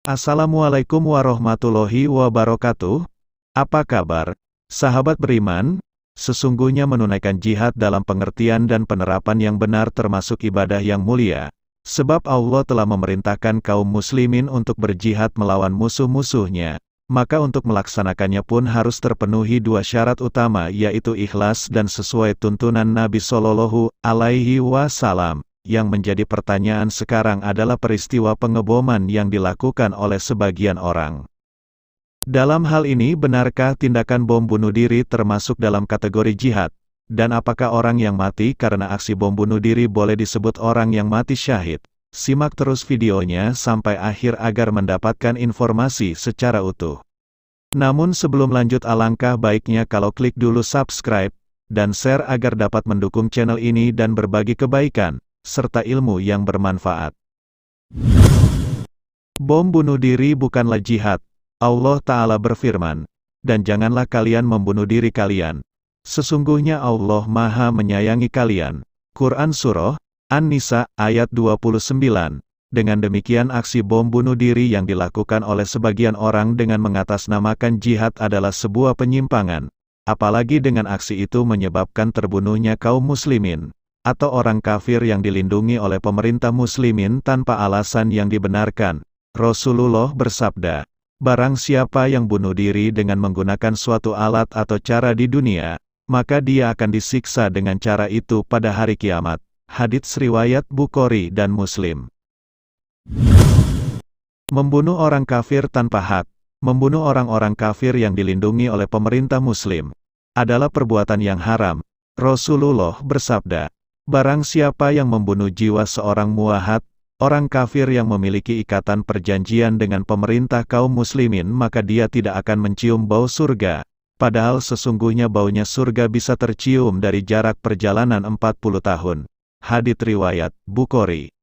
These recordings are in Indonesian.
Assalamualaikum warahmatullahi wabarakatuh. Apa kabar, sahabat beriman? Sesungguhnya menunaikan jihad dalam pengertian dan penerapan yang benar termasuk ibadah yang mulia. Sebab Allah telah memerintahkan kaum muslimin untuk berjihad melawan musuh-musuhnya. Maka untuk melaksanakannya pun harus terpenuhi dua syarat utama, yaitu ikhlas dan sesuai tuntunan Nabi Shallallahu Alaihi Wasallam. Yang menjadi pertanyaan sekarang adalah peristiwa pengeboman yang dilakukan oleh sebagian orang. Dalam hal ini, benarkah tindakan bom bunuh diri termasuk dalam kategori jihad? Dan apakah orang yang mati karena aksi bom bunuh diri boleh disebut orang yang mati syahid? Simak terus videonya sampai akhir agar mendapatkan informasi secara utuh. Namun sebelum lanjut, alangkah baiknya kalau klik dulu subscribe dan share agar dapat mendukung channel ini dan berbagi kebaikan serta ilmu yang bermanfaat. Bom bunuh diri bukanlah jihad. Allah Ta'ala berfirman, "Dan janganlah kalian membunuh diri kalian. Sesungguhnya Allah Maha menyayangi kalian." Quran Surah An-Nisa, ayat 29. Dengan demikian aksi bom bunuh diri yang dilakukan oleh sebagian orang dengan mengatasnamakan jihad adalah sebuah penyimpangan. Apalagi dengan aksi itu menyebabkan terbunuhnya kaum muslimin atau orang kafir yang dilindungi oleh pemerintah muslimin tanpa alasan yang dibenarkan. Rasulullah bersabda, "Barang siapa yang bunuh diri dengan menggunakan suatu alat atau cara di dunia, maka dia akan disiksa dengan cara itu pada hari kiamat." Hadits riwayat Bukhari dan Muslim. Membunuh orang kafir tanpa hak. Membunuh orang-orang kafir yang dilindungi oleh pemerintah muslim adalah perbuatan yang haram. Rasulullah bersabda, "Barang siapa yang membunuh jiwa seorang muwahhid, orang kafir yang memiliki ikatan perjanjian dengan pemerintah kaum muslimin, maka dia tidak akan mencium bau surga. Padahal sesungguhnya baunya surga bisa tercium dari jarak perjalanan 40 tahun. Hadits riwayat Bukhari.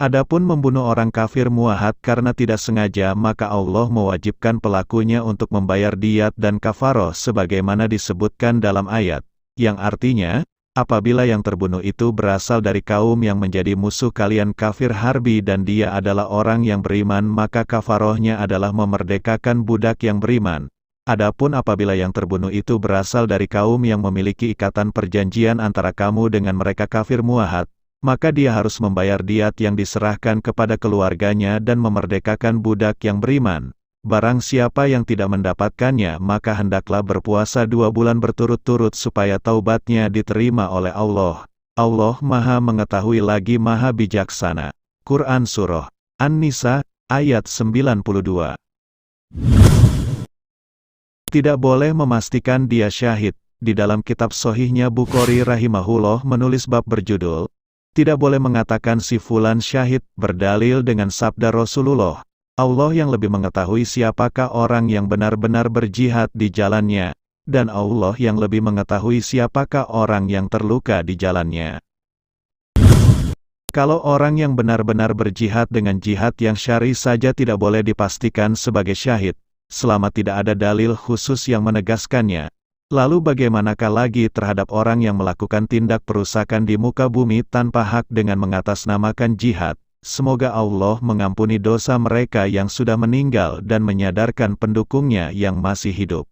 Adapun membunuh orang kafir muwahhid karena tidak sengaja, maka Allah mewajibkan pelakunya untuk membayar diyat dan kafaroh sebagaimana disebutkan dalam ayat, yang artinya, apabila yang terbunuh itu berasal dari kaum yang menjadi musuh kalian kafir harbi dan dia adalah orang yang beriman, maka kafarohnya adalah memerdekakan budak yang beriman. Adapun apabila yang terbunuh itu berasal dari kaum yang memiliki ikatan perjanjian antara kamu dengan mereka kafir muwahhid, maka dia harus membayar diyat yang diserahkan kepada keluarganya dan memerdekakan budak yang beriman. Barang siapa yang tidak mendapatkannya, maka hendaklah berpuasa 2 bulan berturut-turut supaya taubatnya diterima oleh Allah. Allah Maha mengetahui lagi Maha bijaksana." Quran Surah An-Nisa, ayat 92. Tidak boleh memastikan dia syahid. Di dalam kitab Sahihnya Bukhari rahimahullah menulis bab berjudul, "Tidak boleh mengatakan si fulan syahid," berdalil dengan sabda Rasulullah, "Allah yang lebih mengetahui siapakah orang yang benar-benar berjihad di jalannya, dan Allah yang lebih mengetahui siapakah orang yang terluka di jalannya." Kalau orang yang benar-benar berjihad dengan jihad yang syar'i saja tidak boleh dipastikan sebagai syahid, selama tidak ada dalil khusus yang menegaskannya. Lalu bagaimanakah lagi terhadap orang yang melakukan tindak perusakan di muka bumi tanpa hak dengan mengatasnamakan jihad? Semoga Allah mengampuni dosa mereka yang sudah meninggal dan menyadarkan pendukungnya yang masih hidup.